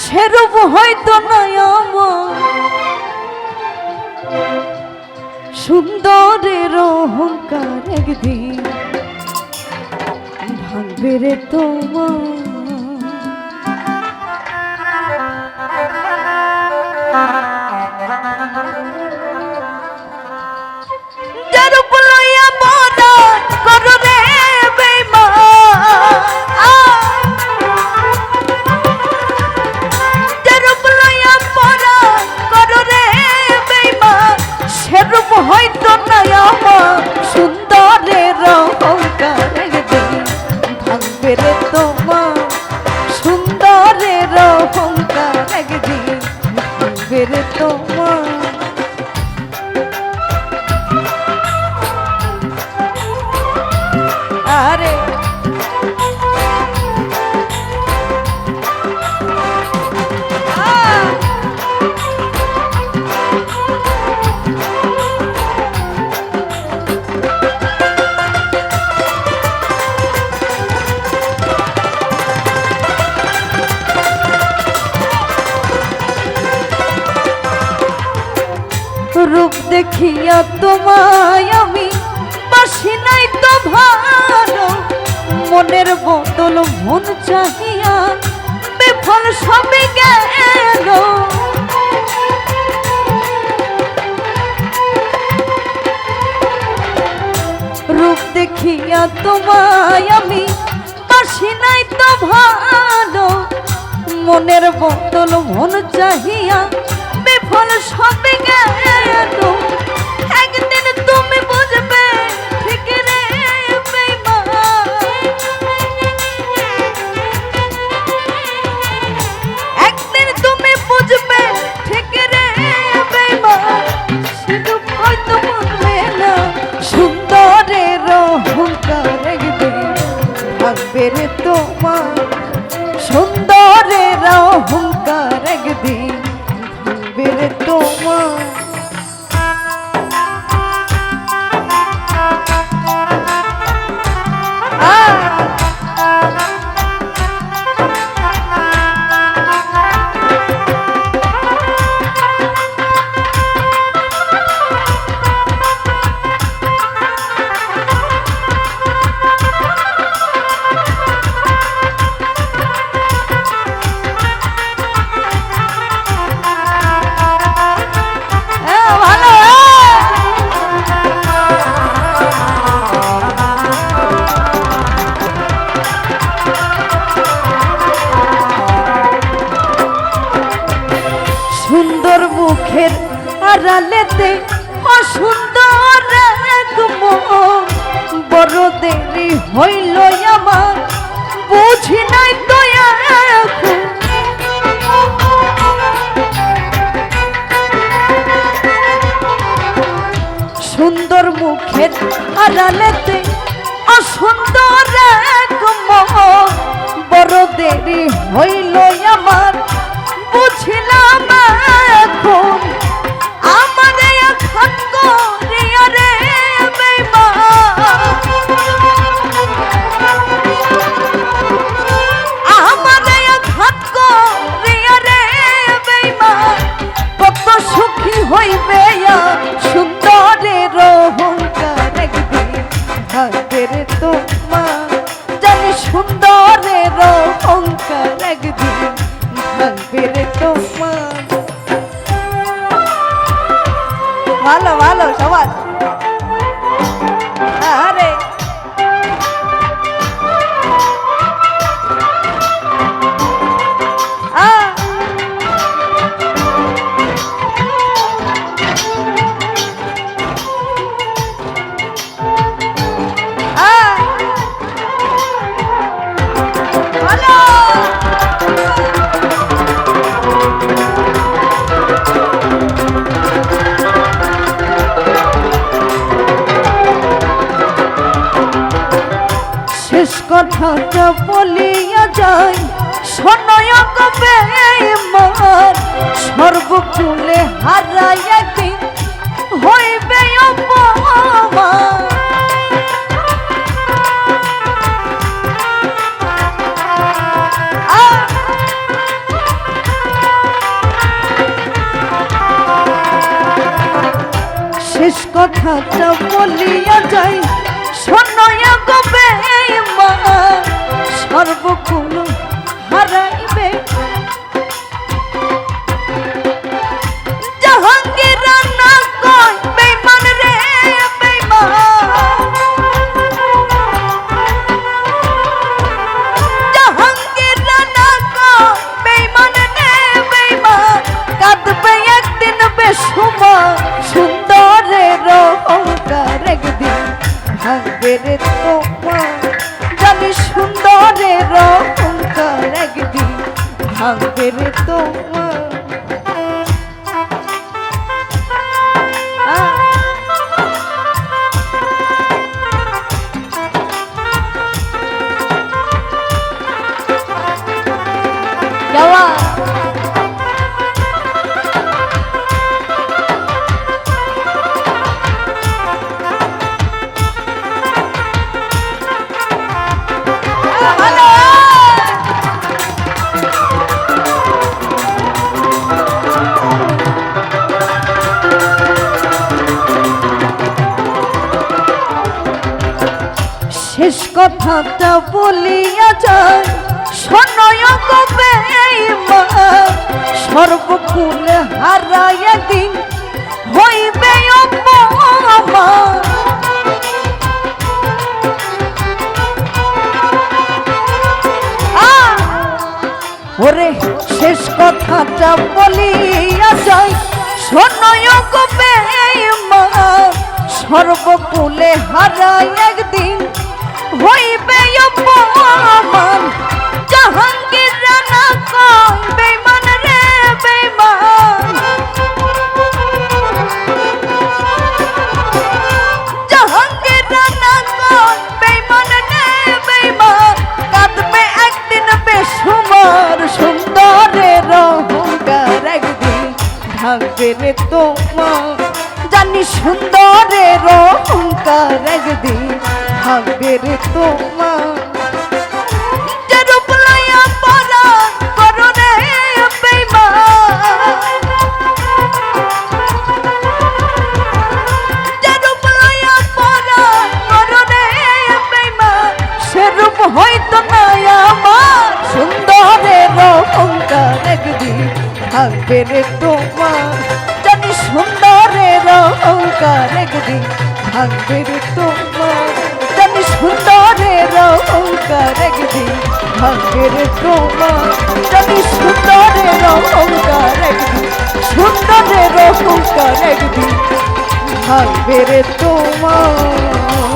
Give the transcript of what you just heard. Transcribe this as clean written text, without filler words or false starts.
সেরূপ হয়তো নয় আমার সুন্দরের অহংকার একদিন ভাঙবে রে তোমার। হয়তো নাই আমার সুন্দরের অহংকার একদিন ভাঙবে রে তোমার সুন্দরের অহংকার একদিন ভাঙবে রে তোমার। আরে রূপ দেখিয়া তোমায় আমি বাসি নাই তো ভালো মনের বদল মন চাহিয়া বিফল সবে গেল। রূপ দেখিয়া তোমায় আমি বাসি নাই তো ভালো মনের বদল মন চাহিয়া বিফল সবে গেল। একদিন তুমি বুঝবে ঠিক রে বেঈমান, একদিন তুমি বুঝবে ঠিক রে বেঈমান সেরূপ হয়তো বুঝবে না সুন্দরের অহংকার একদিন ভাঙবে রে তোমার সুন্দরের অহংকার একদিন ভাঙবে রে তোমার। সুন্দর মুখের আড়ালেতে অসুন্দর এক মন বড় দেরি হইল আমার বুঝি নাই তো এখন। সুন্দর মুখের আড়ালেতে অসুন্দর এক মন বড় দেরি হইল আমার বুঝলাম এখন আমার এখন করিয়া রে বেঈমান, আমার এখন করিয়া রে বেঈমান কত সুখী হইবে সুন্দরের অহংকার একদিন ভাঙবে রে তোমার জানি সুন্দরের অহংকার একদিন ভাঙবে রে তোমার। ভালো ভালো সবাই আরে কথাটা বলিয়া যায় শোনয় কবে আমার সর্বকুলে হারাই একদিন হইবে অপমান শেষ কথাটা বলিয়া যাই শোনয় কবে মা সর্বকুল হারাইবে জাহাঙ্গীর রানা কয় বেঈমান রে বেঈমান জাহাঙ্গীর রানা কয় বেঈমান রে বেঈমান কাঁদবে একদিন বেসুমার সুন্দরের অহংকার একদিন ভাঙবে রে তোমার জানি সুন্দরের অহংকার একদিন ভাঙবে রে তোমার শেষ কথাটা বলিয়া যায় শোনয় কবে মা সর্বকুলে হারাই একদিন হইবে অপমান ওরে শেষ কথাটা বলিয়া যায় শোনয় কবে মা সর্বকুলে হারাই একদিন হইবে অপমান জাহাঙ্গীর রানা কয় বেঈমান রে বেঈমান জাহাঙ্গীর রানা কয় বেঈমান রে বেঈমান কাঁদবে একদিন বেসুমার সুন্দরের অহংকার একদিন ভাঙবে রে তোমার জানি সুন্দরের অহংকার একদিন ভাঙবে রে তোমার যে রূপ লইয়া পরা করো রে বেঈমান যে রূপ লইয়া পরা করো রে বেঈমান সে রূপ হয়তো না আমার সুন্দরের অহংকার একদিন ভাঙবে রে তোমার জানি সুন্দরের অহংকার একদিন ভাঙবে রে তোমার জানি সুন্দরের অহংকার একদিন ভাঙবে রে তোমার জানি সুন্দরের অহংকার একদিন সুন্দরের অহংকার একদিন ভাঙবে রে তোমার